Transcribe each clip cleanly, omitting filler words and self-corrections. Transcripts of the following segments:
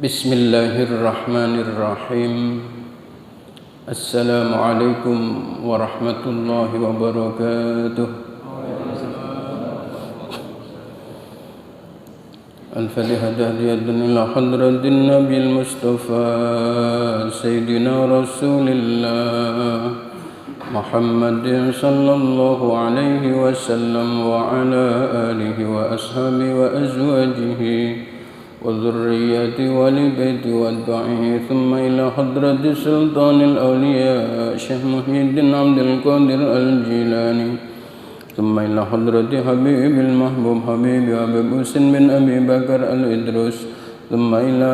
Bismillahirrahmanirrahim. Assalamualaikum warahmatullahi wabarakatuh. Al-Fatihah tahliyatan ila hadratin Nabil Mustafa Sayyidina Rasulillah Muhammadin sallallahu alaihi wasallam wa ala alihi wa ashabihi wa azwajihi وذريته ولبيت واتباعه ثم إلى حضرة سلطان الأولياء شيخ محي الدين عبد القادر الجيلاني ثم إلى حضرة حبيب المحبوب حبيب أبي حسين بن أبي بكر الإدريس ثم إلى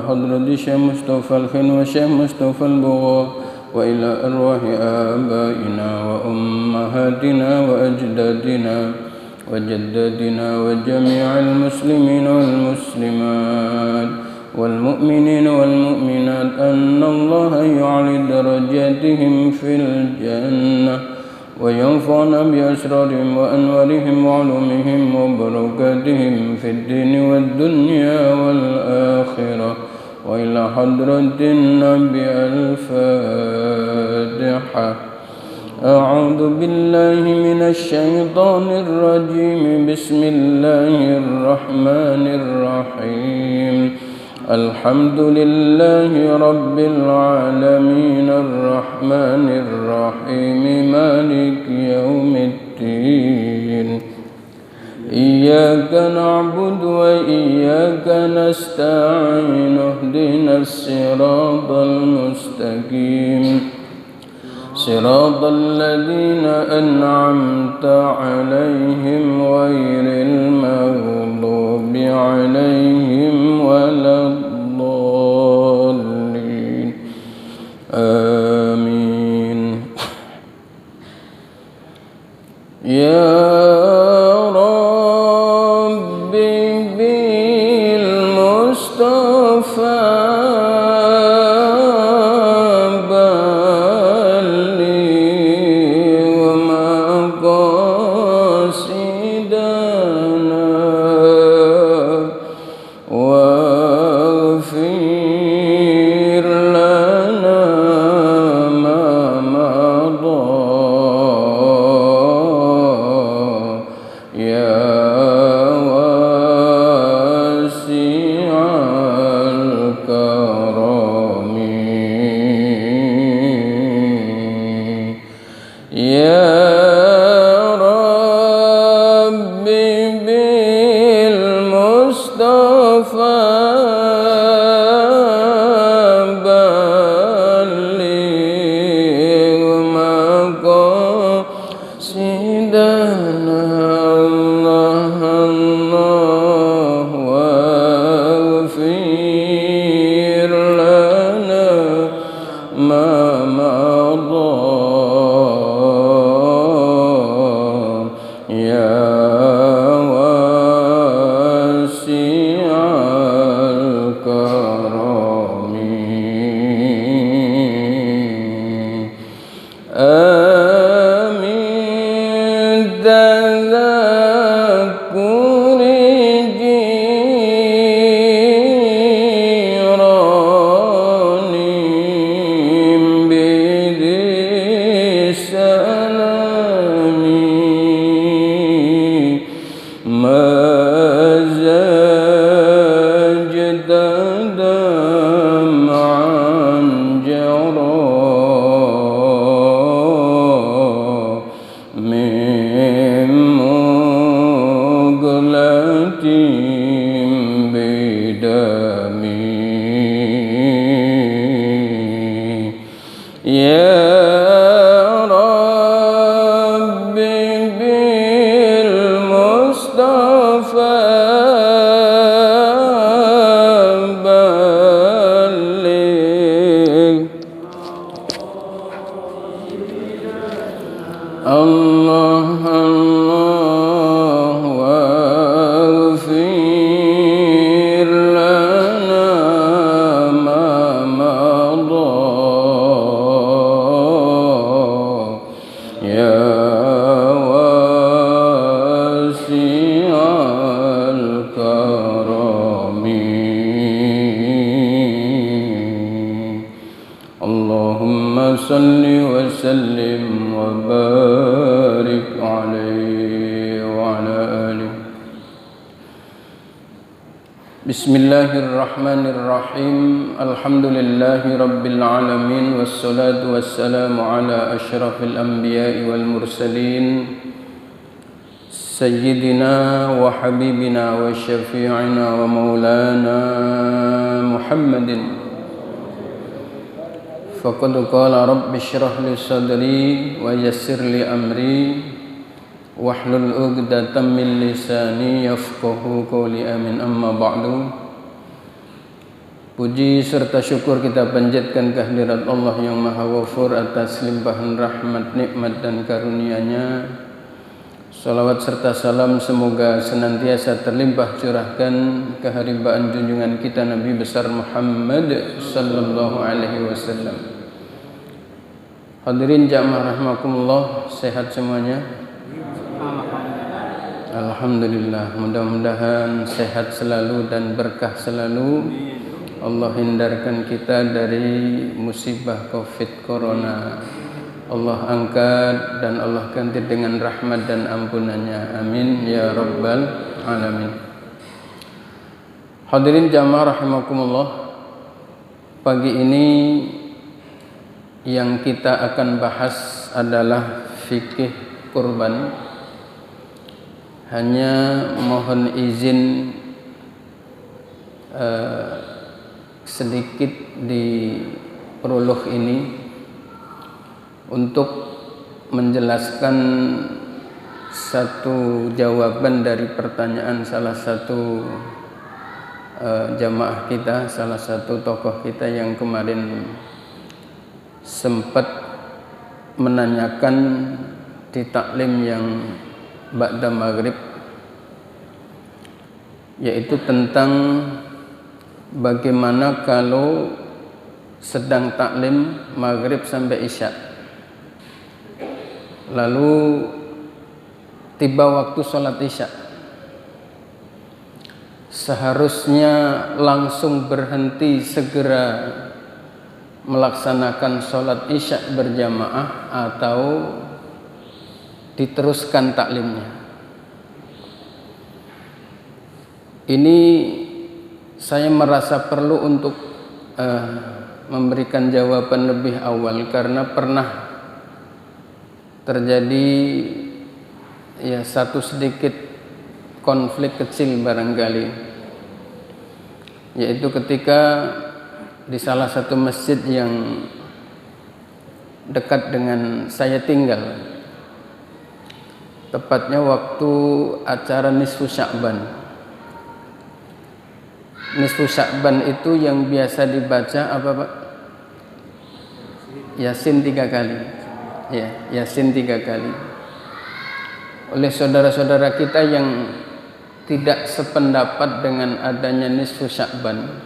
حضرة شيخ مصطفى الخين وشيخ مصطفى البغاء وإلى أرواح آبائنا وأمهاتنا وأجدادنا وجداتنا وجميع المسلمين والمسلمات والمؤمنين والمؤمنات أن الله يعلي درجاتهم في الجنة وينفعنا بأسرارهم وأنوارهم وعلومهم وبركاتهم في الدين والدنيا والآخرة وإلى حضرة النبي الفاتحة. أعوذ بالله من الشيطان الرجيم. بسم الله الرحمن الرحيم. الحمد لله رب العالمين الرحمن الرحيم مالك يوم الدين. إياك نعبد وإياك نستعين اهدنا الصراط المستقيم صراط الذين أنعمت عليهم غير المغضوب عليهم ولا الضالين آمين. يا ربي بالمصطفى صل وسلم وبارك عليه وعلى آله. بسم الله الرحمن الرحيم. الحمد لله رب العالمين والصلاة والسلام على أشرف الأنبياء والمرسلين سيدنا وحبيبنا وشفيعنا ومولانا محمد. فقد قال رب اشرح لي صدري ويسر لي أمري wahlul 'uqdatam min lisani yafqahu qawli, amin. Amma ba'du. Puji serta syukur kita panjatkan kehadirat Allah yang Maha Ghafur atas limpahan rahmat, nikmat dan karunia-Nya. Salawat serta salam semoga senantiasa terlimpah curahkan keharibaan junjungan kita Nabi besar Muhammad sallallahu alaihi wasallam. Hadirin jamaah rahimakumullah, sehat semuanya? Alhamdulillah, mudah-mudahan sehat selalu dan berkah selalu. Allah hindarkan kita dari musibah Covid Corona. Allah angkat dan Allah ganti dengan rahmat dan ampunannya. Amin ya rabbal alamin. Hadirin jamaah rahimakumullah, pagi ini yang kita akan bahas adalah fikih kurban. Hanya mohon izin sedikit di prolog ini untuk menjelaskan satu jawaban dari pertanyaan salah satu jamaah kita, salah satu tokoh kita yang kemarin sempat menanyakan di taklim yang ba'da maghrib, yaitu tentang bagaimana kalau sedang taklim maghrib sampai isya, lalu tiba waktu sholat isya, seharusnya langsung berhenti segera melaksanakan sholat isya berjamaah atau diteruskan taklimnya. Ini saya merasa perlu untuk memberikan jawaban lebih awal karena pernah terjadi ya satu sedikit konflik kecil barangkali, yaitu ketika di salah satu masjid yang dekat dengan saya tinggal, tepatnya waktu acara nisfu Sya'ban. Nisfu Sya'ban itu yang biasa dibaca apa Pak? Yasin 3 kali. Ya, Yasin 3 kali. Oleh saudara-saudara kita yang tidak sependapat dengan adanya nisfu Sya'ban,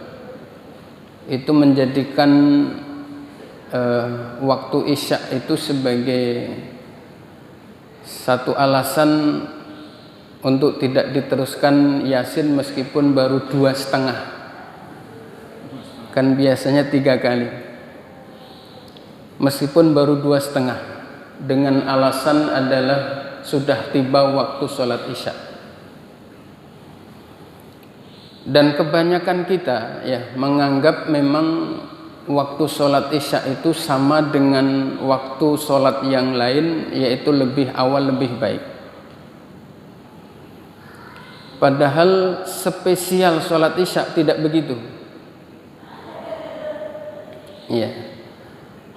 itu menjadikan waktu isya itu sebagai satu alasan untuk tidak diteruskan Yasin meskipun baru 2,5, kan biasanya 3 kali, meskipun baru 2,5, dengan alasan adalah sudah tiba waktu sholat isya. Dan kebanyakan kita ya menganggap memang waktu sholat isya itu sama dengan waktu sholat yang lain, yaitu lebih awal lebih baik. Padahal spesial sholat isya tidak begitu. Ya.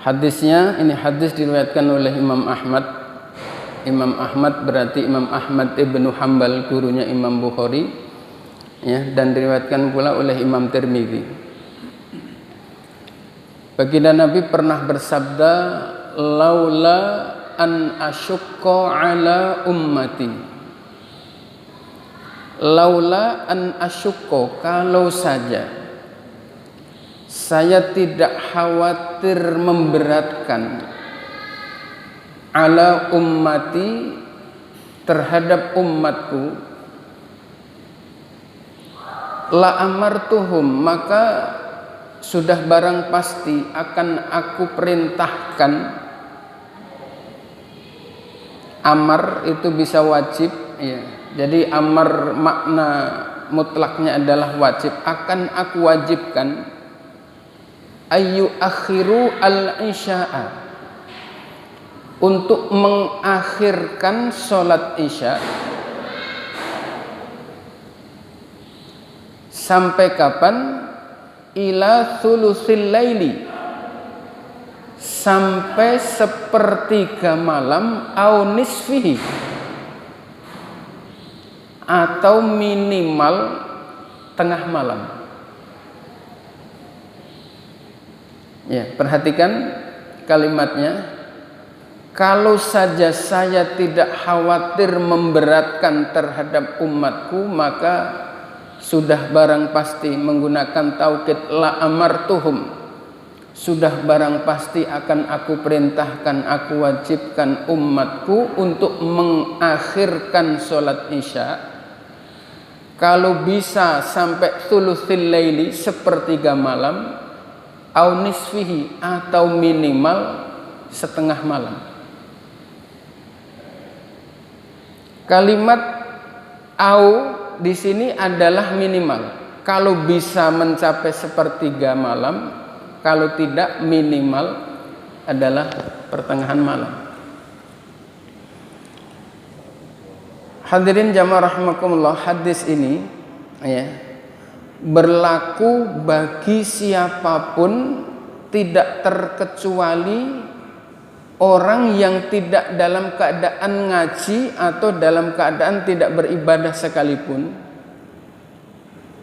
Hadisnya, ini hadis diriwayatkan oleh Imam Ahmad. Imam Ahmad berarti Imam Ahmad ibnu Hanbal, gurunya Imam Bukhari, ya, dan diriwayatkan pula oleh Imam Tirmidzi. Baginda Nabi pernah bersabda, laula an asyukka ala ummati, laula an asyukka, kalau saja saya tidak khawatir memberatkan, ala ummati, terhadap umatku, la amartuhum, maka sudah barang pasti akan aku perintahkan. Amar itu bisa wajib, ya. Jadi amar makna mutlaknya adalah wajib. Akan aku wajibkan ayu akhiru al-isya'a, untuk mengakhirkan sholat isya. Sampai kapan? Ila thuluthil laili, sampai sepertiga malam, au nisfihi, atau minimal tengah malam. Ya, perhatikan kalimatnya. Kalau saja saya tidak khawatir memberatkan terhadap umatku, maka sudah barang pasti menggunakan taukid la amartuhum, sudah barang pasti akan aku perintahkan, aku wajibkan umatku untuk mengakhirkan sholat isya. Kalau bisa sampai thuluthil laili, sepertiga malam, au nisfihi, atau minimal setengah malam. Kalimat au di sini adalah minimal. Kalau bisa mencapai sepertiga malam, kalau tidak minimal adalah pertengahan malam. Hadirin jamaah rahimakumullah, hadis ini ya berlaku bagi siapapun, tidak terkecuali orang yang tidak dalam keadaan ngaji atau dalam keadaan tidak beribadah sekalipun.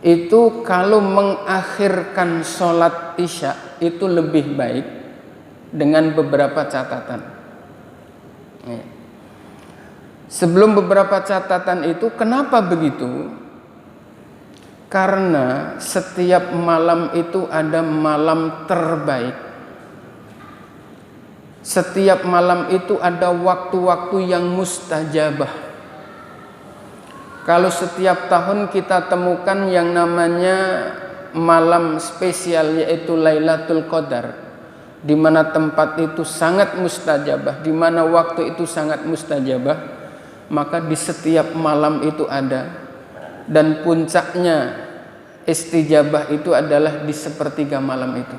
Itu kalau mengakhirkan sholat isya itu lebih baik dengan beberapa catatan. Sebelum beberapa catatan itu, kenapa begitu? Karena setiap malam itu ada malam terbaik. Setiap malam itu ada waktu-waktu yang mustajabah. Kalau setiap tahun kita temukan yang namanya malam spesial, yaitu Lailatul Qadar, di mana tempat itu sangat mustajabah, di mana waktu itu sangat mustajabah, maka di setiap malam itu ada. Dan puncaknya istijabah itu adalah di sepertiga malam itu.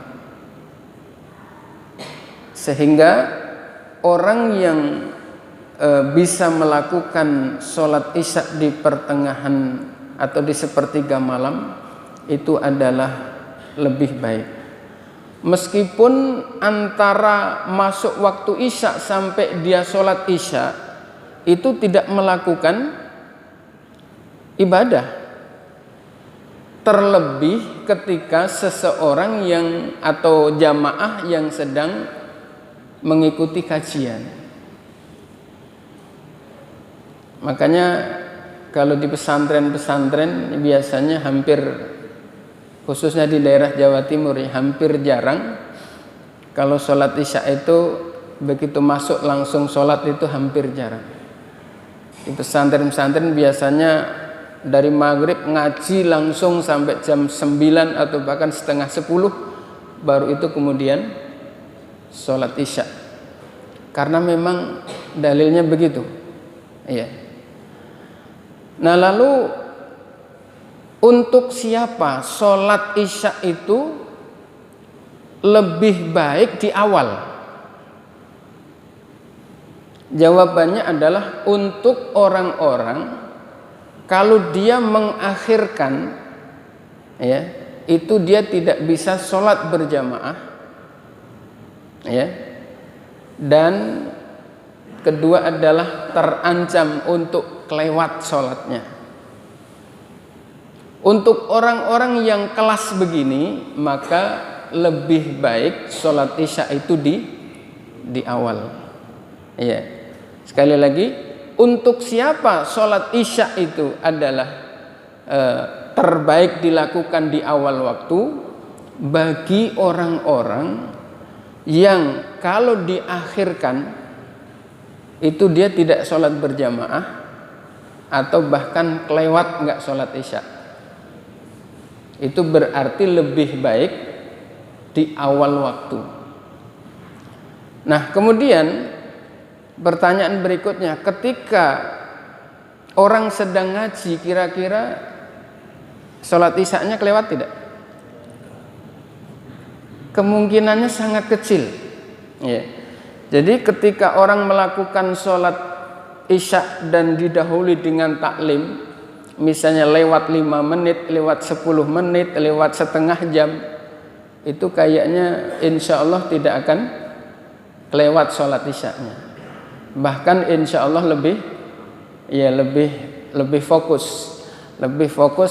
Sehingga orang yang bisa melakukan sholat isya di pertengahan atau di sepertiga malam itu adalah lebih baik. Meskipun antara masuk waktu isya sampai dia sholat isya itu tidak melakukan ibadah. Terlebih ketika seseorang yang atau jamaah yang sedang mengikuti kajian. Makanya kalau di pesantren-pesantren biasanya hampir, khususnya di daerah Jawa Timur ya, hampir jarang kalau sholat isya itu begitu masuk langsung sholat, itu hampir jarang. Di pesantren-pesantren biasanya dari maghrib ngaji langsung sampai jam 9 atau bahkan setengah 10, baru itu kemudian sholat isya. Karena memang dalilnya begitu. Iya. Nah, lalu untuk siapa sholat isya itu lebih baik di awal? Jawabannya adalah untuk orang-orang kalau dia mengakhirkan, ya, itu dia tidak bisa sholat berjamaah, ya. Dan kedua adalah terancam untuk kelewat sholatnya. Untuk orang-orang yang kelas begini, maka lebih baik sholat isya itu di awal. Ya. Sekali lagi, untuk siapa sholat isya itu adalah terbaik dilakukan di awal waktu? Bagi orang-orang yang kalau diakhirkan itu dia tidak sholat berjamaah atau bahkan kelewat nggak sholat isya. Itu berarti lebih baik di awal waktu. Nah, kemudian pertanyaan berikutnya, ketika orang sedang ngaji, kira-kira sholat isya-nya kelewat tidak? Kemungkinannya sangat kecil. Ya. Jadi ketika orang melakukan sholat isya dan didahului dengan taklim, misalnya lewat 5 menit, lewat 10 menit, lewat setengah jam, itu kayaknya insya Allah tidak akan kelewat sholat isya-nya. Bahkan insya Allah lebih fokus,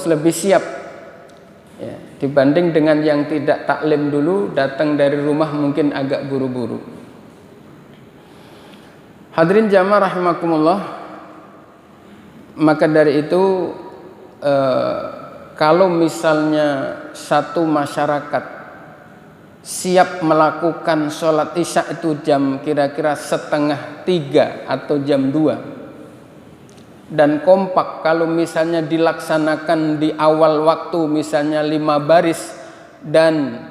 lebih siap, ya, dibanding dengan yang tidak taklim dulu, datang dari rumah mungkin agak buru-buru. Hadirin jamaah rahimakumullah, maka dari itu kalau misalnya satu masyarakat siap melakukan sholat isya itu jam kira-kira 2:30 atau jam 2, dan kompak kalau misalnya dilaksanakan di awal waktu misalnya 5 baris, dan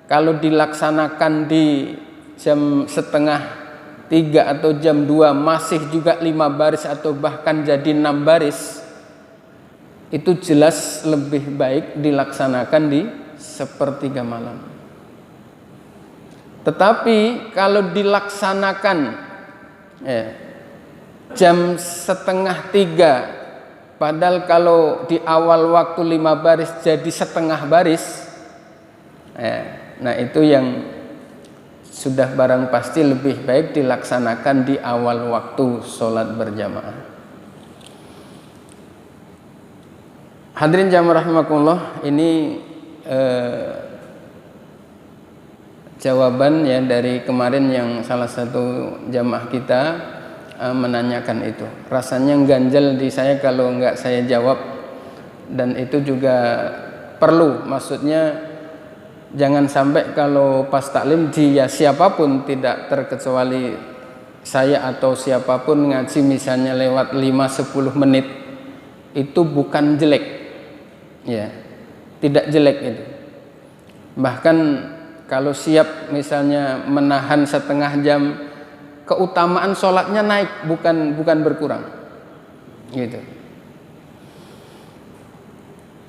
kalau dilaksanakan di jam 2:30 atau jam 2 masih juga 5 baris atau bahkan jadi 6 baris, itu jelas lebih baik dilaksanakan di 1/3 malam. Tetapi kalau dilaksanakan jam 2:30, padahal kalau di awal waktu 5 baris jadi setengah baris, nah itu yang sudah barang pasti lebih baik dilaksanakan di awal waktu sholat berjamaah. Hadirin jamaah rahimakumullah, ini jawaban ya dari kemarin yang salah satu jamaah kita menanyakan itu. Rasanya ganjel di saya kalau nggak saya jawab, dan itu juga perlu, maksudnya jangan sampai kalau pas taklim dia siapapun, tidak terkecuali saya atau siapapun, ngaji misalnya lewat 5-10 menit, itu bukan jelek, ya, tidak jelek itu. Bahkan kalau siap misalnya menahan setengah jam, keutamaan sholatnya naik, bukan berkurang, gitu.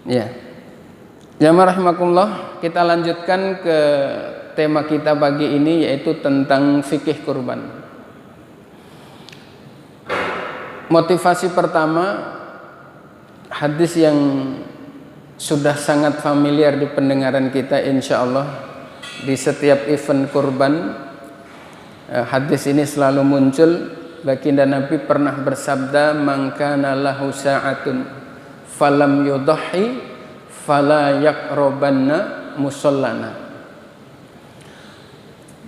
Ya. Jamaah rahimakumullah, kita lanjutkan ke tema kita pagi ini, yaitu tentang fikih kurban. Motivasi pertama, hadis yang sudah sangat familiar di pendengaran kita insya Allah. Di setiap event kurban, hadis ini selalu muncul. Baginda Nabi pernah bersabda, "Man kana lahu sa'atun falam yudhi fala yaqrabanna musallana."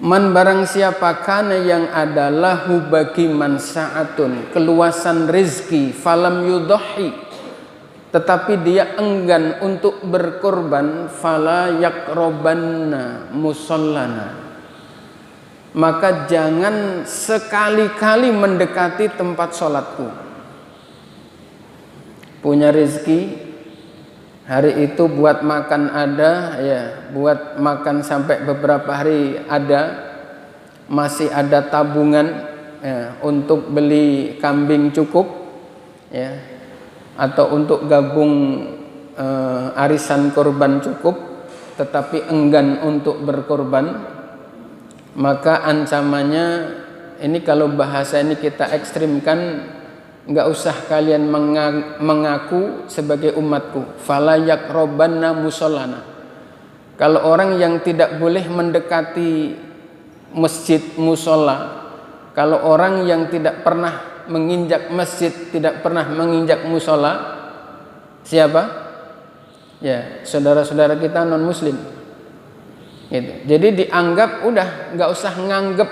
Man barang siapa kana yang ada lahu bagi man sa'atun, keluasan rezeki, falam yudhi, tetapi dia enggan untuk berkorban, fala yaqrabanna musallana, maka jangan sekali-kali mendekati tempat sholatku. Punya rezeki, hari itu buat makan ada, ya, buat makan sampai beberapa hari ada, masih ada tabungan, ya, untuk beli kambing cukup, ya, atau untuk gabung arisan korban cukup, tetapi enggan untuk berkorban, maka ancamannya ini, kalau bahasa ini kita ekstrimkan, nggak usah kalian mengaku sebagai umatku, fala yaqrabanna musallana. Kalau orang yang tidak boleh mendekati masjid musola, kalau orang yang tidak pernah menginjak masjid, tidak pernah menginjak musola, siapa? Ya, saudara-saudara kita non muslim. Gitu. Jadi dianggap udah nggak usah nganggep,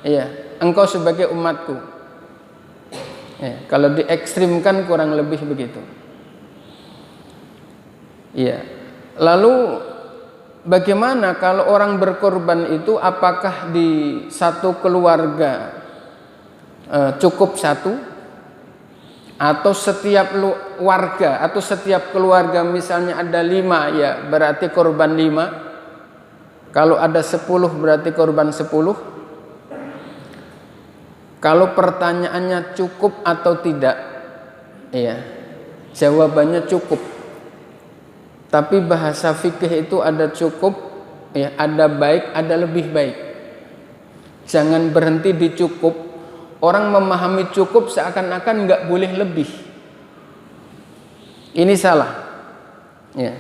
ya, engkau sebagai umatku. Ya, kalau diekstrimkan kurang lebih begitu. Ya. Lalu bagaimana kalau orang berkorban itu, apakah di satu keluarga cukup satu, atau setiap warga atau setiap keluarga misalnya ada 5, ya berarti korban 5, Kalau ada 10 berarti korban 10. Kalau pertanyaannya cukup atau tidak, ya, jawabannya cukup. Tapi bahasa fikih itu ada cukup, ya, ada baik, ada lebih baik. Jangan berhenti di cukup. Orang memahami cukup seakan-akan nggak boleh lebih. Ini salah. Ya.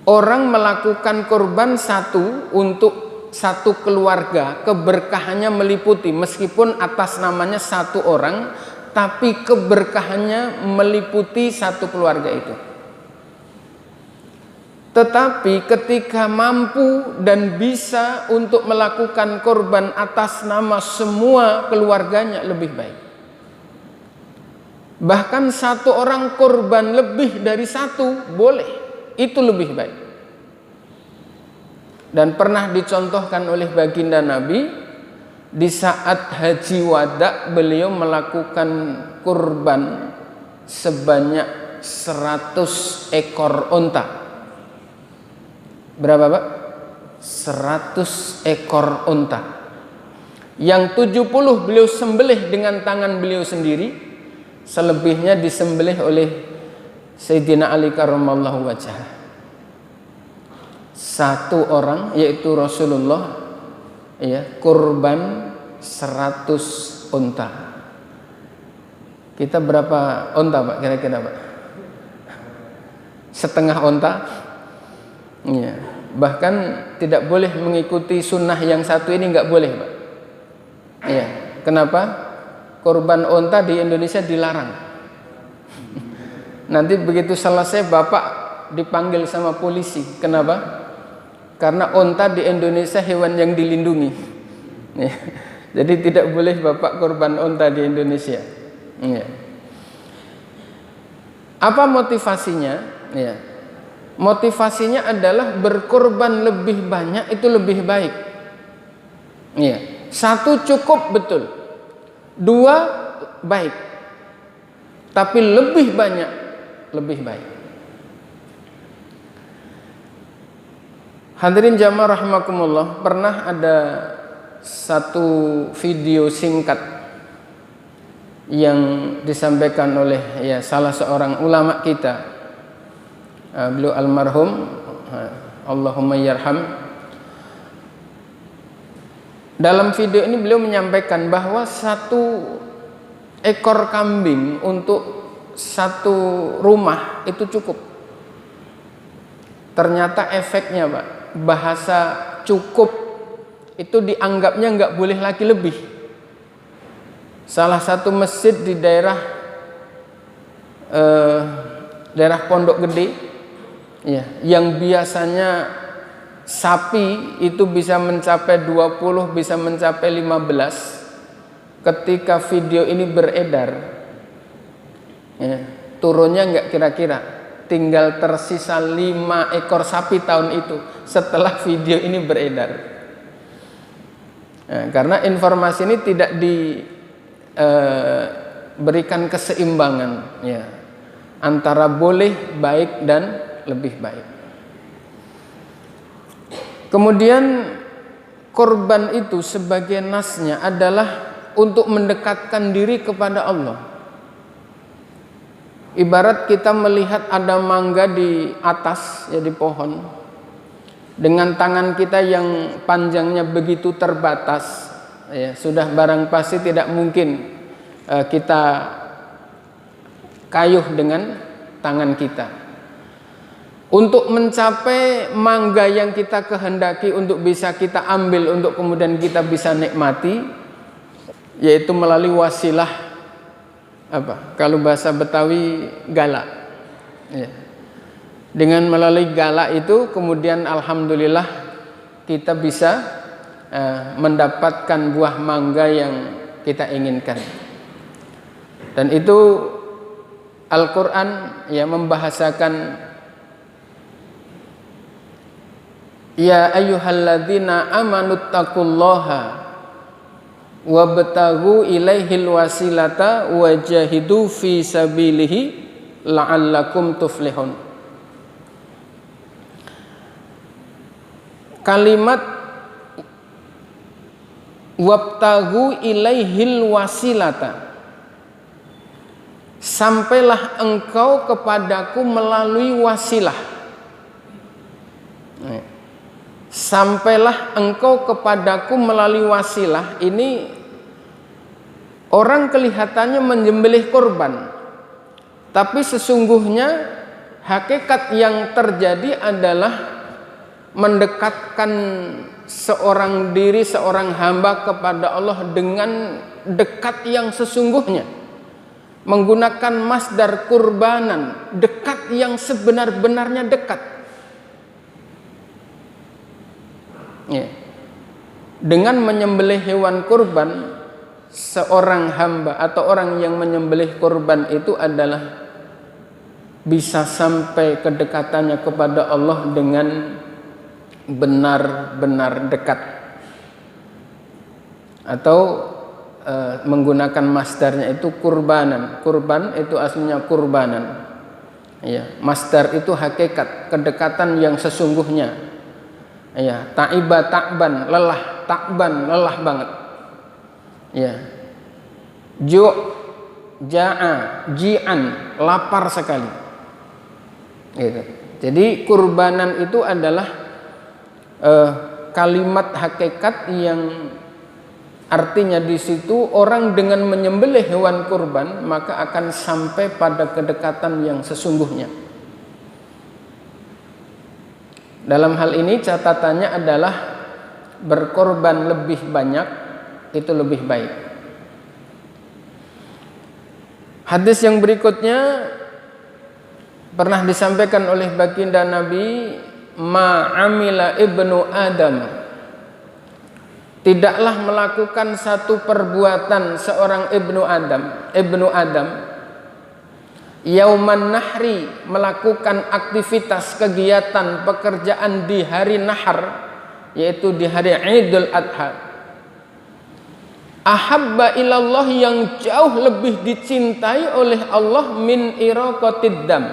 Orang melakukan korban satu untuk satu keluarga, keberkahannya meliputi, meskipun atas namanya satu orang, tapi keberkahannya meliputi satu keluarga itu. Tetapi ketika mampu dan bisa untuk melakukan korban atas nama semua keluarganya, lebih baik. Bahkan satu orang korban lebih dari satu, boleh. Itu lebih baik. Dan pernah dicontohkan oleh baginda Nabi, di saat haji wada beliau melakukan kurban sebanyak 100 ekor onta. Berapa Pak? 100 ekor onta. Yang 70 beliau sembelih dengan tangan beliau sendiri, selebihnya disembelih oleh Sayyidina Ali karramallahu wajhah. Satu orang, yaitu Rasulullah, ya, kurban 100 unta. Kita berapa unta Pak kira-kira Pak? Setengah unta. Ya. Bahkan tidak boleh mengikuti sunnah yang satu ini, nggak boleh Pak. Ya. Kenapa? Kurban unta di Indonesia dilarang. Nanti begitu selesai bapak dipanggil sama polisi. Kenapa? Karena unta di Indonesia hewan yang dilindungi. Ya. Jadi tidak boleh bapak kurban unta di Indonesia. Ya. Apa motivasinya? Ya. Motivasinya adalah berkorban lebih banyak itu lebih baik. Ya. Satu cukup betul. Dua baik. Tapi lebih banyak lebih baik. Hadirin jamaah rahimakumullah, pernah ada satu video singkat yang disampaikan oleh, ya, salah seorang ulama kita, beliau almarhum, Allahumma yarham. Dalam video ini beliau menyampaikan bahwa satu ekor kambing untuk satu rumah itu cukup. Ternyata efeknya Pak, bahasa cukup itu dianggapnya nggak boleh lagi lebih. Salah satu masjid di daerah Pondok Gede, ya, yang biasanya sapi itu bisa mencapai 20, bisa mencapai 15. Ketika video ini beredar, ya, turunnya nggak kira-kira, tinggal tersisa 5 ekor sapi tahun itu setelah video ini beredar. Nah, karena informasi ini tidak diberikan keseimbangan, ya, antara boleh, baik, dan lebih baik. Kemudian korban itu sebagai nasnya adalah untuk mendekatkan diri kepada Allah. Ibarat kita melihat ada mangga di atas, ya, di pohon, dengan tangan kita yang panjangnya begitu terbatas, ya, sudah barang pasti tidak mungkin kita kayuh dengan tangan kita. Untuk mencapai mangga yang kita kehendaki untuk bisa kita ambil, untuk kemudian kita bisa nikmati, yaitu melalui wasilah apa? Kalau bahasa Betawi, gala. Ya. Dengan melalui gala itu kemudian alhamdulillah kita bisa mendapatkan buah mangga yang kita inginkan. Dan itu Al-Quran, ya, membahasakan, ya ayyuhalladzina amanuttaqullaha wabtaghu ilaihil wasilata wajahidu fi sabilihi la'allakum tuflihun. kalimat wabtagu ilaihil wasilata, sampailah engkau kepadaku melalui wasilah. Sampailah engkau kepadaku melalui wasilah. Ini orang kelihatannya menyembelih kurban, tapi sesungguhnya hakikat yang terjadi adalah mendekatkan seorang diri, seorang hamba kepada Allah dengan dekat yang sesungguhnya, menggunakan masdar kurbanan, dekat yang sebenar-benarnya dekat. Ya. Dengan menyembelih hewan kurban, seorang hamba atau orang yang menyembelih kurban itu adalah bisa sampai kedekatannya kepada Allah dengan benar-benar dekat, atau menggunakan masdarnya itu kurbanan. Kurban itu aslinya kurbanan. Ya, masdar itu hakikat kedekatan yang sesungguhnya. Ya, ta'iba ta'ban, lelah, ta'ban, lelah banget. Ya. Ju', ja'a, ji'an, lapar sekali. Gitu. Jadi kurbanan itu adalah kalimat hakikat yang artinya di situ orang dengan menyembelih hewan kurban maka akan sampai pada kedekatan yang sesungguhnya. Dalam hal ini catatannya adalah berkorban lebih banyak itu lebih baik. Hadis yang berikutnya pernah disampaikan oleh baginda Nabi, ma'amila ibnu Adam, tidaklah melakukan satu perbuatan seorang ibnu Adam yauman nahri, melakukan aktivitas kegiatan pekerjaan di hari nahar, yaitu di hari Idul Adha, ahabba ilallah, yang jauh lebih dicintai oleh Allah min iraqatid dam.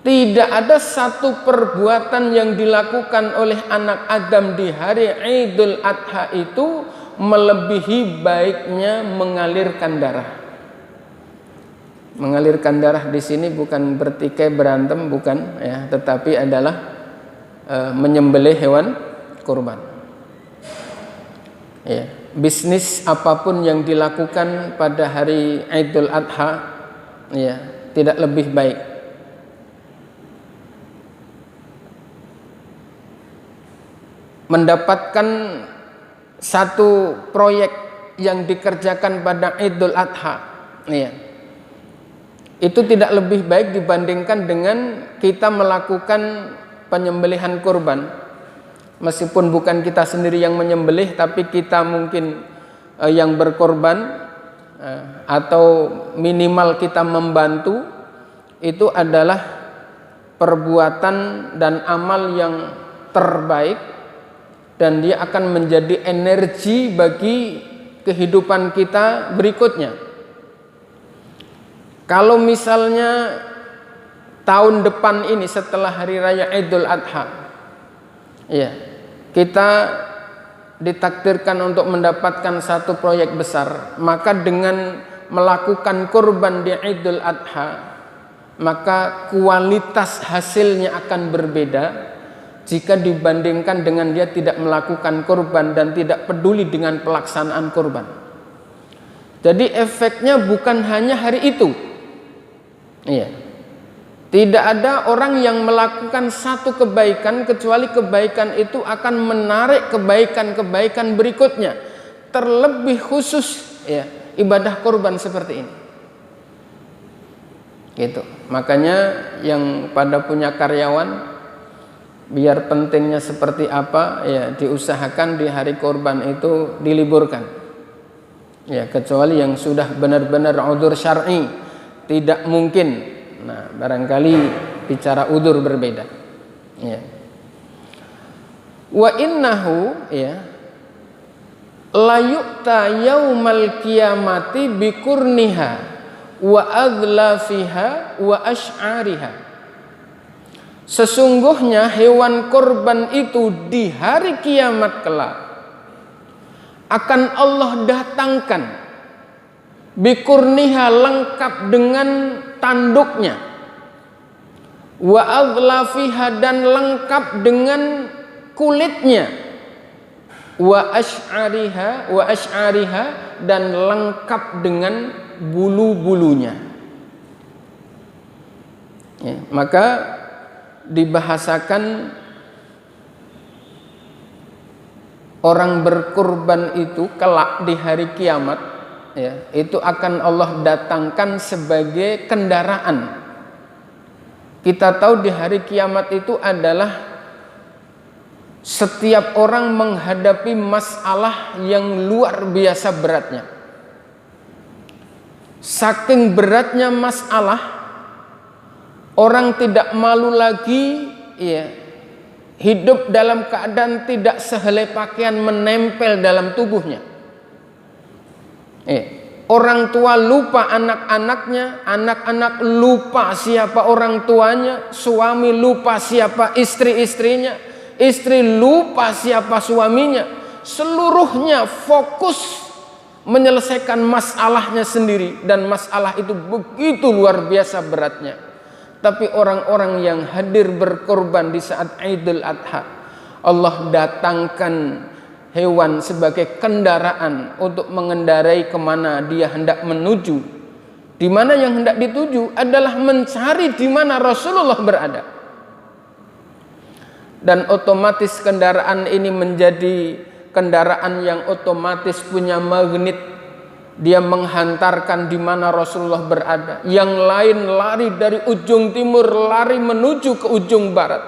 Tidak ada satu perbuatan yang dilakukan oleh anak Adam di hari Idul Adha itu melebihi baiknya mengalirkan darah. Mengalirkan darah di sini bukan bertikai berantem, bukan ya, tetapi adalah menyembelih hewan kurban. Ya, bisnis apapun yang dilakukan pada hari Idul Adha ya, tidak lebih baik. Mendapatkan satu proyek yang dikerjakan pada Idul Adha ya, itu tidak lebih baik dibandingkan dengan kita melakukan penyembelihan kurban. Meskipun bukan kita sendiri yang menyembelih, tapi kita mungkin yang berkorban atau minimal kita membantu, itu adalah perbuatan dan amal yang terbaik, dan dia akan menjadi energi bagi kehidupan kita berikutnya. Kalau misalnya tahun depan ini setelah hari raya Idul Adha ya, kita ditakdirkan untuk mendapatkan satu proyek besar, maka dengan melakukan kurban di Idul Adha, maka kualitas hasilnya akan berbeda jika dibandingkan dengan dia tidak melakukan kurban dan tidak peduli dengan pelaksanaan kurban. Jadi efeknya bukan hanya hari itu. Iya. Tidak ada orang yang melakukan satu kebaikan kecuali kebaikan itu akan menarik kebaikan-kebaikan berikutnya. Terlebih khusus ya, ibadah kurban seperti ini. Gitu. Makanya yang pada punya karyawan, biar pentingnya seperti apa ya, diusahakan di hari kurban itu diliburkan. Ya, kecuali yang sudah benar-benar udzur syar'i, tidak mungkin. Nah, barangkali bicara udzur berbeda. Ya. Wa innahu ya la yu'ta yaumal qiyamati bikurniha wa adlafiha wa asy'ariha. Sesungguhnya hewan kurban itu di hari kiamat kelak akan Allah datangkan bikurniha, lengkap dengan tanduknya, wa adlafiha, dan lengkap dengan kulitnya, wa ash'ariha, dan lengkap dengan bulu-bulunya. Ya, maka dibahasakan orang berkurban itu kelak di hari kiamat, ya, itu akan Allah datangkan sebagai kendaraan. Kita tahu di hari kiamat itu adalah setiap orang menghadapi masalah yang luar biasa beratnya. Saking beratnya masalah, orang tidak malu lagi, ya, hidup dalam keadaan tidak sehelai pakaian menempel dalam tubuhnya. Orang tua lupa anak-anaknya, anak-anak lupa siapa orang tuanya, suami lupa siapa istri-istrinya, istri lupa siapa suaminya. Seluruhnya fokus menyelesaikan masalahnya sendiri, dan masalah itu begitu luar biasa beratnya. Tapi orang-orang yang hadir berkorban di saat Idul Adha, Allah datangkan hewan sebagai kendaraan untuk mengendarai kemana dia hendak menuju. Di mana yang hendak dituju adalah mencari di mana Rasulullah berada. Dan otomatis kendaraan ini menjadi kendaraan yang otomatis punya magnet. Dia menghantarkan di mana Rasulullah berada. Yang lain lari dari ujung timur, lari menuju ke ujung barat.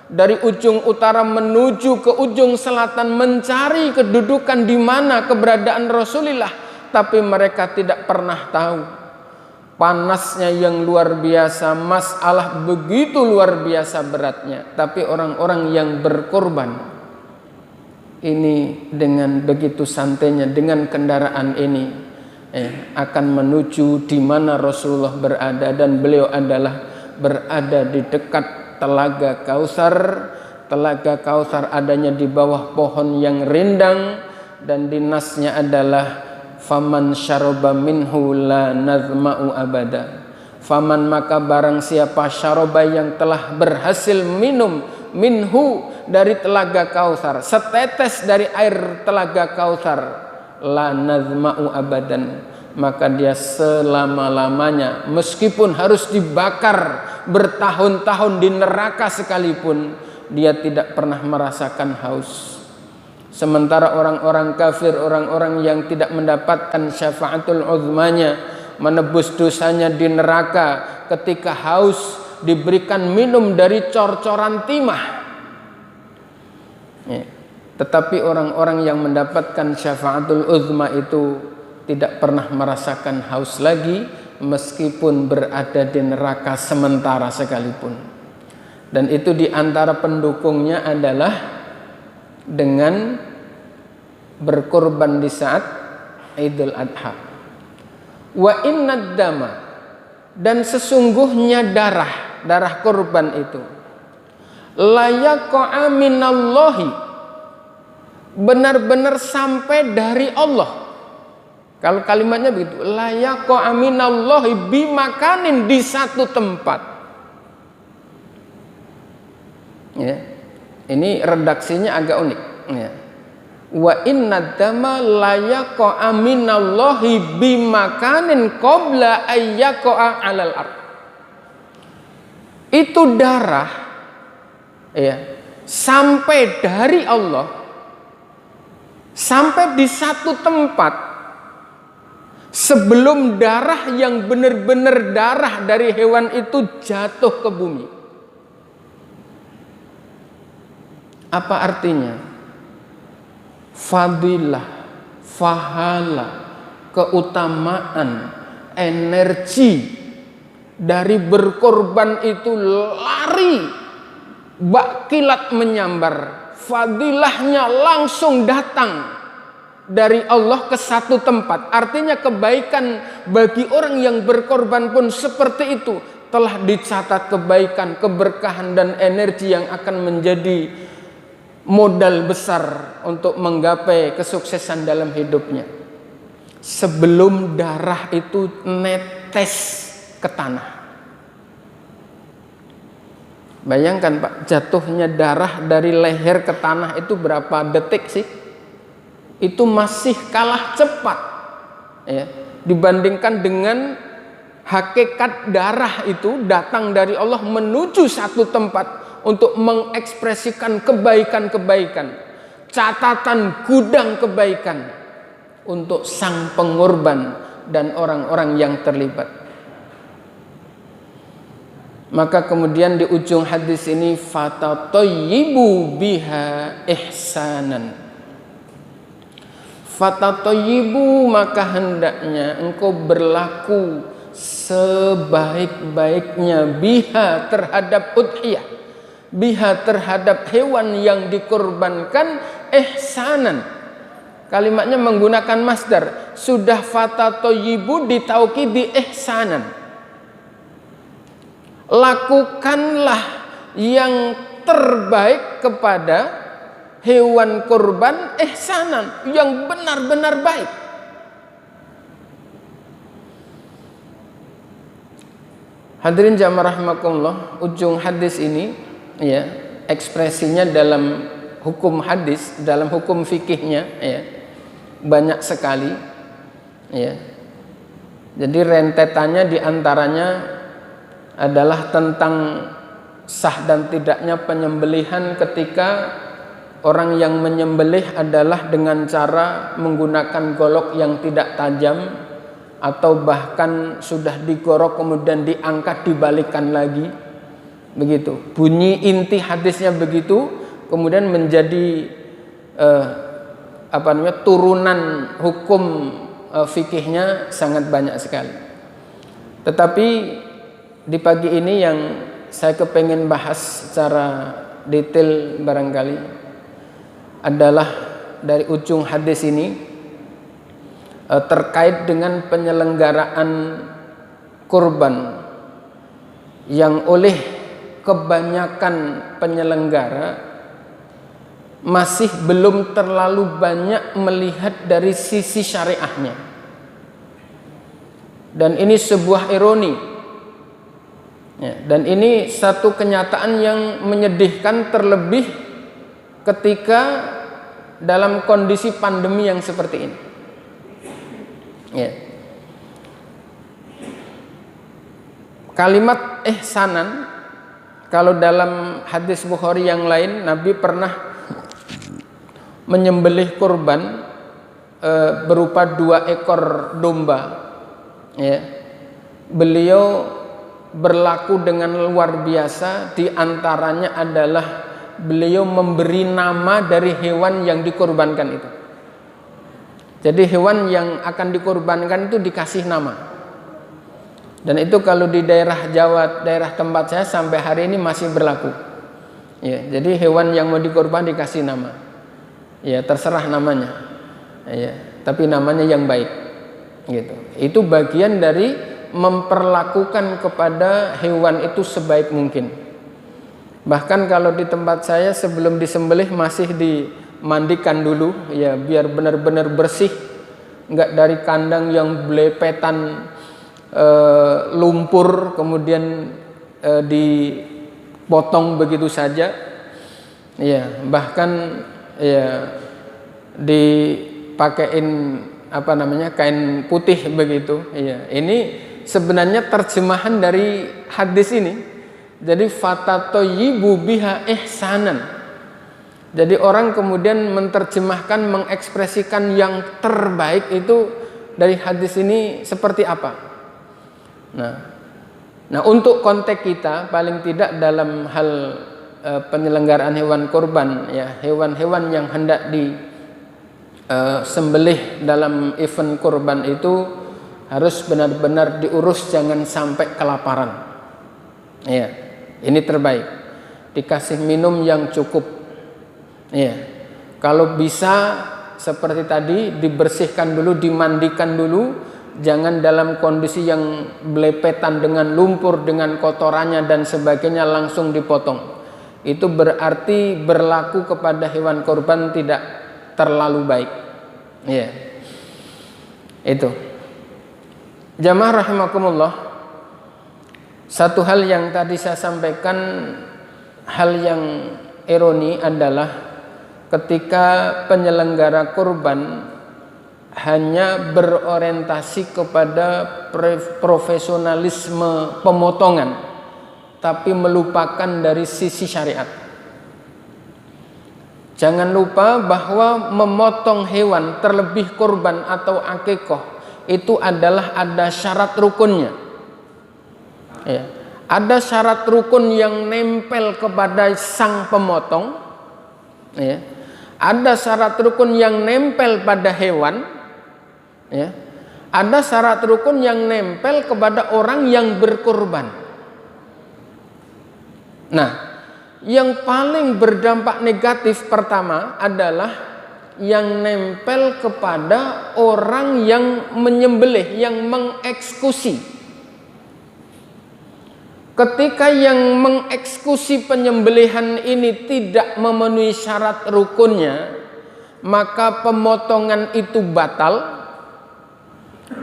Dari ujung utara menuju ke ujung selatan, mencari kedudukan di mana keberadaan Rasulullah. Tapi mereka tidak pernah tahu panasnya yang luar biasa, masalah begitu luar biasa beratnya. Tapi orang-orang yang berkorban ini dengan begitu santainya, dengan kendaraan ini akan menuju di mana Rasulullah berada. Dan beliau adalah berada di dekat Telaga Kautsar. Telaga Kautsar adanya di bawah pohon yang rindang, dan di nasnya adalah faman syaraba minhu la nazma'u abada. Faman, maka barang siapa, syaraba, yang telah berhasil minum, minhu, dari Telaga Kautsar, setetes dari air Telaga Kautsar, la nazma'u abadan, maka dia selama-lamanya, meskipun harus dibakar bertahun-tahun di neraka sekalipun, dia tidak pernah merasakan haus. Sementara orang-orang kafir, orang-orang yang tidak mendapatkan syafaatul uzmanya, menebus dosanya di neraka, ketika haus diberikan minum dari cor-coran timah. Tetapi orang-orang yang mendapatkan syafaatul uzma itu tidak pernah merasakan haus lagi, meskipun berada di neraka sementara sekalipun. Dan itu diantara pendukungnya adalah dengan berkorban di saat Idul Adha. Wa innad dama, dan sesungguhnya darah korban itu, layaqa minallahi, benar-benar sampai dari Allah. Kalau kalimatnya begitu, layaqa minallahi bimakanin, di satu tempat. Ya, ini redaksinya agak unik. Ya. Wa inna dama layaqa minallahi bimakanin qabla ayyaqa'a 'alal ard. Itu darah, ya, sampai dari Allah, sampai di satu tempat sebelum darah yang benar-benar darah dari hewan itu jatuh ke bumi. Apa artinya? Fadilah, fahala, keutamaan, energi dari berkorban itu lari, bak kilat menyambar. Fadilahnya langsung datang dari Allah ke satu tempat. Artinya kebaikan bagi orang yang berkorban pun seperti itu. telah dicatat kebaikan, keberkahan dan energi yang akan menjadi modal besar untuk menggapai kesuksesan dalam hidupnya. Sebelum darah itu netes ke tanah. Bayangkan Pak, jatuhnya darah dari leher ke tanah itu berapa detik sih? Itu masih kalah cepat ya, dibandingkan dengan hakikat darah itu datang dari Allah menuju satu tempat untuk mengekspresikan kebaikan-kebaikan, catatan gudang kebaikan untuk sang pengorban dan orang-orang yang terlibat. Maka kemudian di ujung hadis ini fatatayyibu biha ihsanan. Fatatayyibu, maka hendaknya engkau berlaku sebaik-baiknya biha terhadap udhiyah, biha terhadap hewan yang dikorbankan ihsanan. Kalimatnya menggunakan masdar, sudah fatatayyibu ditaukidi ihsanan. Lakukanlah yang terbaik kepada hewan kurban ihsanan, yang benar-benar baik. Hadirin jamaah rahimakumullah, ujung hadis ini ya, ekspresinya dalam hukum hadis, dalam hukum fikihnya ya, banyak sekali ya. Jadi rentetannya diantaranya adalah tentang sah dan tidaknya penyembelihan ketika orang yang menyembelih adalah dengan cara menggunakan golok yang tidak tajam, atau bahkan sudah digorok kemudian diangkat dibalikkan lagi, begitu. Bunyi inti hadisnya begitu, kemudian menjadi turunan hukum fikihnya sangat banyak sekali. Tetapi di pagi ini yang saya kepengen bahas secara detail barangkali adalah dari ujung hadis ini terkait dengan penyelenggaraan kurban yang oleh kebanyakan penyelenggara masih belum terlalu banyak melihat dari sisi syariahnya. Dan ini sebuah ironi ya, dan ini satu kenyataan yang menyedihkan, terlebih ketika dalam kondisi pandemi yang seperti ini ya. Kalimat ihsanan, kalau dalam hadis Bukhari yang lain, Nabi pernah menyembelih kurban berupa 2 ekor domba ya. Beliau berlaku dengan luar biasa, di antaranya adalah beliau memberi nama dari hewan yang dikorbankan itu. Jadi hewan yang akan dikorbankan itu dikasih nama. Dan itu kalau di daerah Jawa, daerah tempat saya sampai hari ini masih berlaku. Ya, jadi hewan yang mau dikorban dikasih nama. Ya, terserah namanya. Ya, tapi namanya yang baik. Gitu. Itu bagian dari memperlakukan kepada hewan itu sebaik mungkin. Bahkan kalau di tempat saya sebelum disembelih masih dimandikan dulu ya, biar benar-benar bersih, enggak dari kandang yang belepetan lumpur kemudian dipotong begitu saja. Ya, bahkan ya dipakein kain putih begitu. Ya, ini sebenarnya terjemahan dari hadis ini. Jadi fatatayyibu biha ihsanan. Jadi orang kemudian menerjemahkan, mengekspresikan yang terbaik itu dari hadis ini seperti apa. Nah, untuk konteks kita paling tidak dalam hal penyelenggaraan hewan kurban ya, hewan-hewan yang hendak disembelih dalam event kurban itu harus benar-benar diurus, jangan sampai kelaparan. Ya, ini terbaik. Dikasih minum yang cukup. Ya, kalau bisa seperti tadi dibersihkan dulu, dimandikan dulu, Jangan dalam kondisi yang belepetan dengan lumpur, dengan kotorannya dan sebagainya langsung dipotong. Itu berarti berlaku kepada hewan korban tidak terlalu baik. Ya. Itu. Jamaah rahimakumullah. Satu hal yang tadi saya sampaikan, hal yang ironi adalah ketika penyelenggara kurban hanya berorientasi kepada profesionalisme pemotongan, tapi melupakan dari sisi syariat. Jangan lupa bahwa memotong hewan, terlebih kurban atau akikoh, itu adalah ada syarat rukunnya. Ya. Ada syarat rukun yang nempel kepada sang pemotong. Ya. Ada syarat rukun yang nempel pada hewan. Ya. Ada syarat rukun yang nempel kepada orang yang berkurban. Nah, yang paling berdampak negatif pertama adalah yang nempel kepada orang yang menyembelih, yang mengeksekusi. Ketika yang mengeksekusi penyembelihan ini tidak memenuhi syarat rukunnya, maka pemotongan itu batal.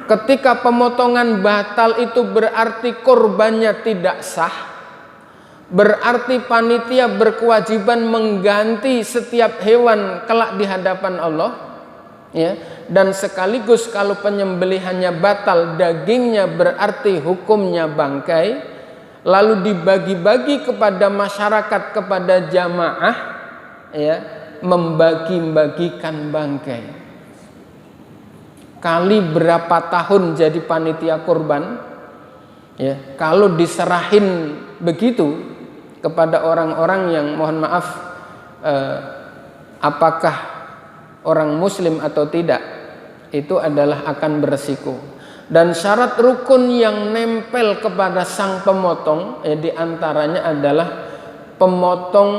Ketika pemotongan batal itu berarti korbannya tidak sah. Berarti panitia berkewajiban mengganti setiap hewan kelak di hadapan Allah. Ya, dan sekaligus kalau penyembelihannya batal, dagingnya berarti hukumnya bangkai. Lalu dibagi-bagi kepada masyarakat, kepada jamaah, ya, membagi-bagikan bangkai. Kali berapa tahun jadi panitia kurban, ya, kalau diserahin begitu kepada orang-orang yang mohon maaf, apakah orang muslim atau tidak, itu adalah akan beresiko. Dan syarat rukun yang nempel kepada sang pemotong, diantaranya adalah pemotong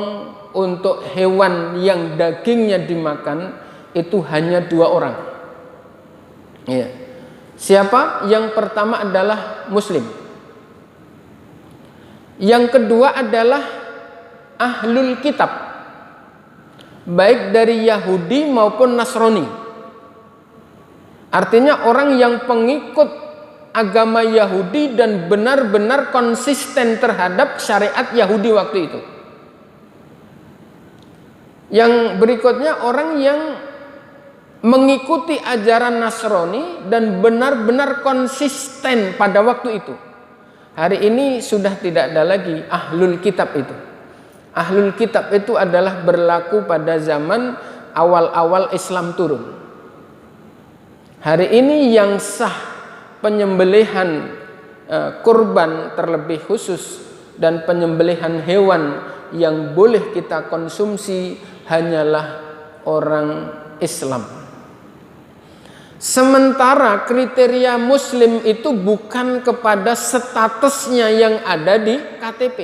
untuk hewan yang dagingnya dimakan itu hanya 2 orang. Ya. Siapa? Yang pertama adalah muslim. Yang kedua adalah ahlul kitab, baik dari Yahudi maupun Nasrani. Artinya orang yang pengikut agama Yahudi dan benar-benar konsisten terhadap syariat Yahudi waktu itu. Yang berikutnya orang yang mengikuti ajaran Nasrani dan benar-benar konsisten pada waktu itu. Hari ini sudah tidak ada lagi ahlul kitab itu. Ahlul kitab itu adalah berlaku pada zaman awal-awal Islam turun. Hari ini yang sah penyembelihan kurban terlebih khusus dan penyembelihan hewan yang boleh kita konsumsi hanyalah orang Islam. Sementara kriteria muslim itu bukan kepada statusnya yang ada di KTP.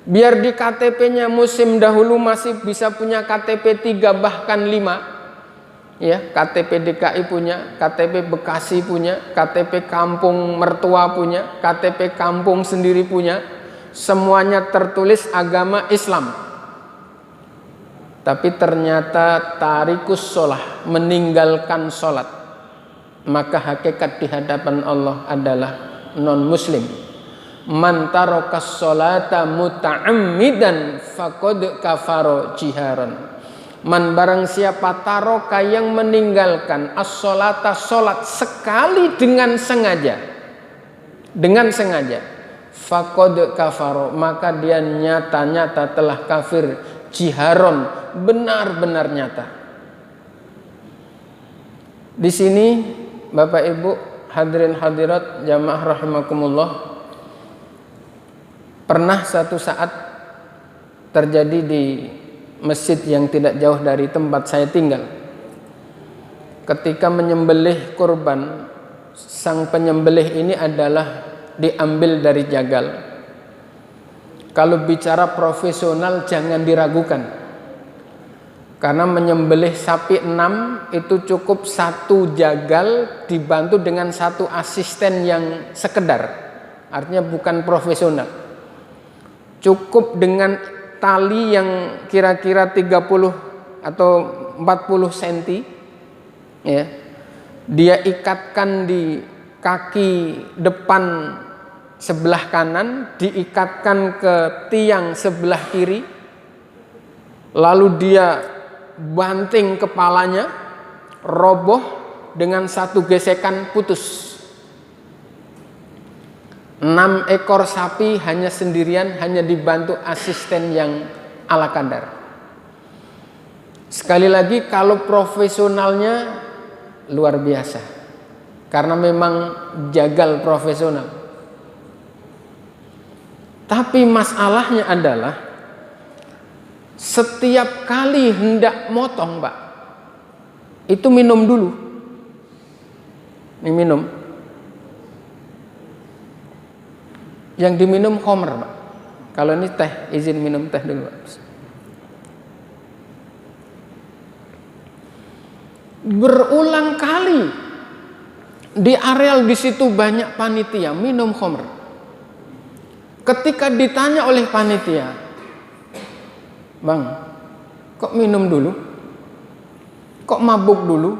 Biar di KTP-nya muslim dahulu masih bisa punya KTP 3 bahkan 5. Ya, KTP DKI punya, KTP Bekasi punya, KTP kampung mertua punya, KTP kampung sendiri punya. Semuanya tertulis agama Islam. Tapi ternyata tarikus sholah, meninggalkan sholat, maka hakikat di hadapan Allah adalah non muslim. Man tarokas sholata muta'ammidan faqad kafaro jiharan. Man barang siapa taroka yang meninggalkan as-sholata, sholat sekali dengan sengaja, faqad kafaro, maka dia nyata-nyata telah kafir, jiharon, benar-benar nyata. Di sini Bapak Ibu hadirin hadirat jamaah rahimakumullah, pernah satu saat terjadi di masjid yang tidak jauh dari tempat saya tinggal. Ketika menyembelih kurban, sang penyembelih ini adalah diambil dari jagal. Kalau bicara profesional jangan diragukan. Karena menyembelih sapi 6 itu cukup 1 jagal dibantu dengan 1 asisten yang sekedar. Artinya bukan profesional. Cukup dengan tali yang kira-kira 30 atau 40 cm ya. Dia ikatkan di kaki depan sebelah kanan, diikatkan ke tiang sebelah kiri. Lalu dia banting kepalanya, roboh dengan 1 gesekan putus. 6 ekor sapi hanya sendirian, hanya dibantu asisten yang ala kadar. Sekali lagi, kalau profesionalnya luar biasa, karena memang jagal profesional. Tapi masalahnya adalah setiap kali hendak motong, Pak, itu minum dulu. Ini minum. Yang diminum khamr, Pak. Kalau ini teh, izin minum teh dulu, Pak. Berulang kali di areal di situ banyak panitia minum khamr. Ketika ditanya oleh panitia, Bang, kok minum dulu? Kok mabuk dulu?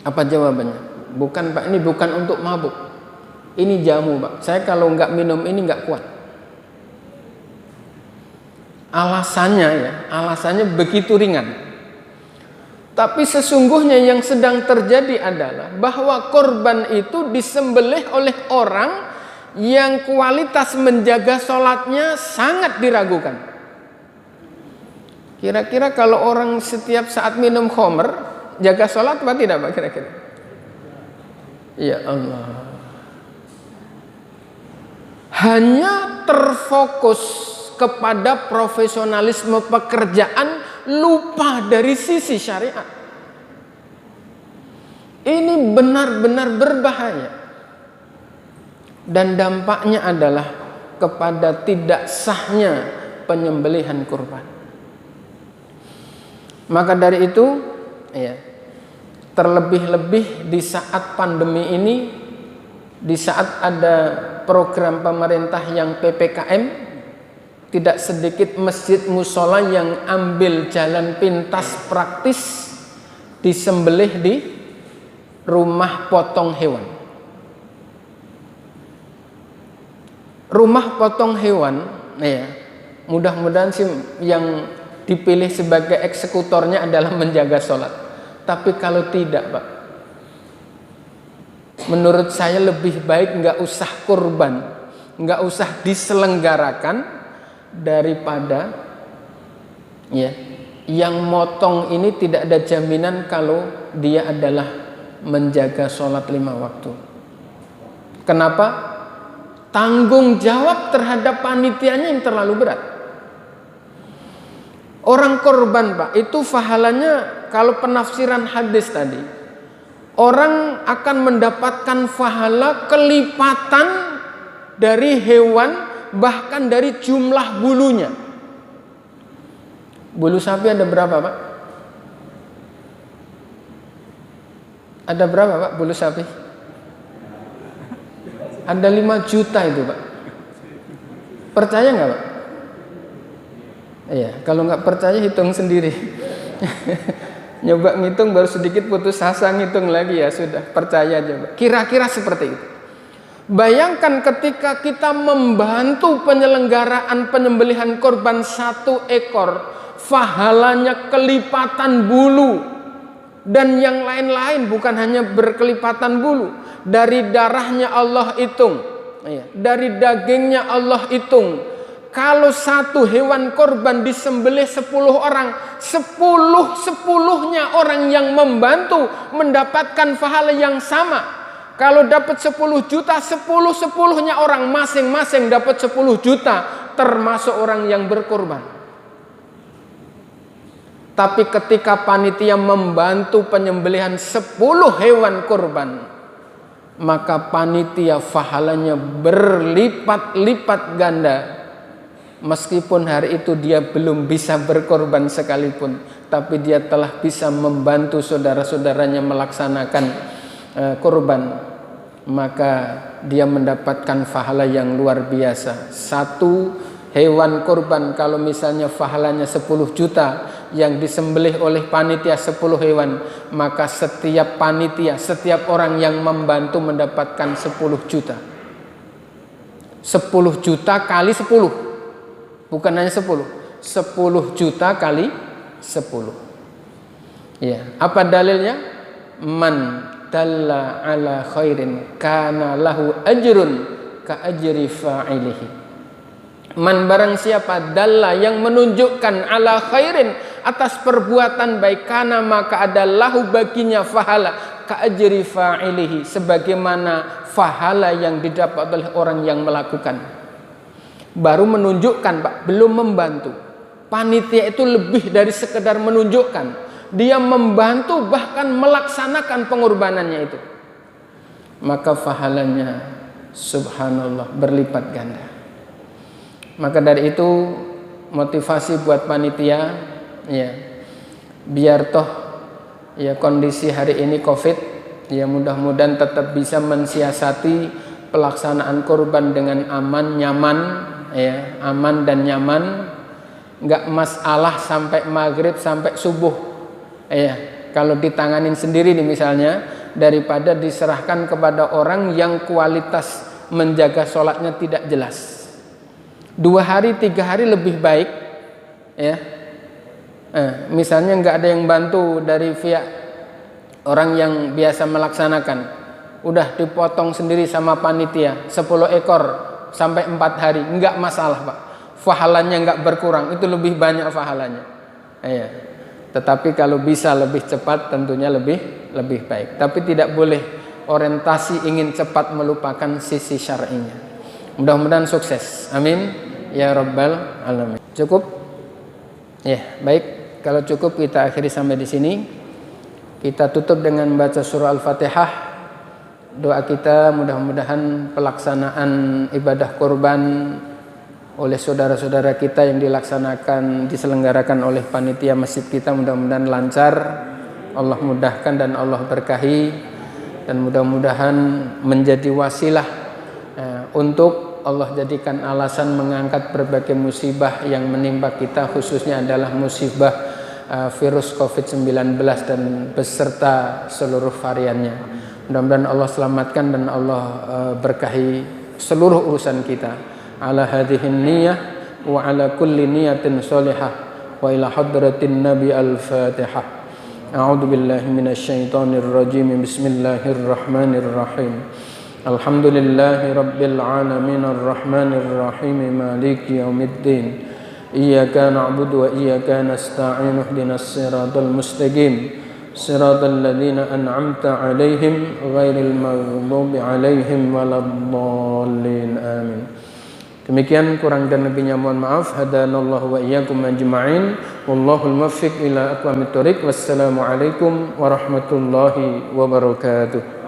Apa jawabannya? Bukan, Pak, ini bukan untuk mabuk. Ini jamu, Pak. Saya kalau nggak minum ini nggak kuat. Alasannya begitu ringan. Tapi sesungguhnya yang sedang terjadi adalah bahwa korban itu disembelih oleh orang yang kualitas menjaga sholatnya sangat diragukan. Kira-kira kalau orang setiap saat minum khamr, jaga sholat apa tidak, Pak, kira-kira? Ya Allah. Hanya terfokus kepada profesionalisme pekerjaan, lupa dari sisi syariat. Ini benar-benar berbahaya. Dan dampaknya adalah kepada tidak sahnya penyembelihan kurban. Maka dari itu, ya, terlebih-lebih di saat pandemi ini, di saat ada program pemerintah yang PPKM, tidak sedikit masjid musola yang ambil jalan pintas praktis disembelih di rumah potong hewan. Rumah potong hewan, ya, mudah-mudahan sih yang dipilih sebagai eksekutornya adalah menjaga sholat. Tapi kalau tidak, Pak, menurut saya lebih baik nggak usah kurban, nggak usah diselenggarakan daripada ya yang motong ini tidak ada jaminan kalau dia adalah menjaga sholat 5 waktu. Kenapa? Tanggung jawab terhadap panitianya yang terlalu berat. Orang korban, Pak, itu pahalanya kalau penafsiran hadis tadi, orang akan mendapatkan pahala kelipatan dari hewan, bahkan dari jumlah bulunya. Bulu sapi ada berapa, Pak? Ada berapa, Pak, bulu sapi? Ada 5 juta itu, Pak. Percaya nggak, Pak? Iya, kalau nggak percaya hitung sendiri. Nyoba ngitung baru sedikit putus asa, ngitung lagi ya sudah, percaya aja, Pak. Kira-kira seperti itu. Bayangkan ketika kita membantu penyelenggaraan penyembelihan korban 1 ekor, pahalanya kelipatan bulu dan yang lain-lain, bukan hanya berkelipatan bulu. Dari darahnya Allah hitung, dari dagingnya Allah hitung. Kalau 1 hewan korban disembelih 10 orang, 10-10-nya orang yang membantu mendapatkan pahala yang sama. Kalau dapat 10 juta, 10-10-nya orang masing-masing dapat 10 juta, termasuk orang yang berkorban. Tapi ketika panitia membantu penyembelihan 10 hewan korban, maka panitia pahalanya berlipat-lipat ganda Meskipun hari itu dia belum bisa berkorban sekalipun, tapi dia telah bisa membantu saudara-saudaranya melaksanakan korban, maka dia mendapatkan pahala yang luar biasa. Satu hewan korban kalau misalnya pahalanya 10 juta, yang disembelih oleh panitia 10 hewan, maka setiap panitia, setiap orang yang membantu mendapatkan 10 juta. 10 juta kali 10. Bukan hanya 10 juta kali 10. Ya, apa dalilnya? Man dalla ala khairin kana lahu ajrun ka ajri fa'ilihi. Man barang siapa dalla yang menunjukkan ala khairin atas perbuatan baik, kana maka ada lahu baginya fahala ka ajri fa'ilihi, sebagaimana fahala yang didapat oleh orang yang melakukan. Baru menunjukkan, Pak, belum membantu. Panitia itu lebih dari sekedar menunjukkan, dia membantu bahkan melaksanakan pengorbanannya itu, maka pahalanya subhanallah berlipat ganda. Maka dari itu motivasi buat panitia, ya, biar toh ya kondisi hari ini Covid, ya mudah-mudahan tetap bisa mensiasati pelaksanaan kurban dengan aman, nyaman, ya, aman dan nyaman, nggak masalah sampai maghrib sampai subuh, ya. Kalau ditanganin sendiri nih misalnya, daripada diserahkan kepada orang yang kualitas menjaga sholatnya tidak jelas. 2 hari 3 hari lebih baik, ya. Misalnya nggak ada yang bantu dari pihak orang yang biasa melaksanakan, udah dipotong sendiri sama panitia 10 ekor sampai 4 hari, nggak masalah, Pak. Pahalanya nggak berkurang, itu lebih banyak pahalanya. Ya. Tetapi kalau bisa lebih cepat tentunya lebih baik. Tapi tidak boleh orientasi ingin cepat melupakan sisi syar'inya. Mudah-mudahan sukses. Amin ya rabbal alamin. Cukup? Ya, baik. Kalau cukup kita akhiri sampai di sini. Kita tutup dengan baca surah Al-Fatihah. Doa kita mudah-mudahan pelaksanaan ibadah kurban oleh saudara-saudara kita yang diselenggarakan oleh panitia masjid kita mudah-mudahan lancar, Allah mudahkan dan Allah berkahi, dan mudah-mudahan menjadi wasilah untuk Allah jadikan alasan mengangkat berbagai musibah yang menimpa kita, khususnya adalah musibah virus COVID-19 dan beserta seluruh variannya. Mudah-mudahan Allah selamatkan dan Allah berkahi seluruh urusan kita. Ala hadhihin niyah wa ala kulli niyatin salihah wa ila hadratin nabi al-fatihah. A'udzu billahi minasyaitonir rajim. Bismillahirrahmanirrahim. Alhamdulillahi rabbil alamin arrahmanir rahim maliki yaumiddin. Iyyaka na'budu wa iyyaka nasta'in ihdinas siratal mustaqim siratal ladzina an'amta 'alaihim ghairil maghdubi 'alaihim waladdallin. Amin. Demikian kurang dan lebihnya mohon maaf. Hadanallahu wa iyyakum ajma'in. Wallahul muwaffiq ila aqwamit thoriq. Wassalamualaikum warahmatullahi wabarakatuh.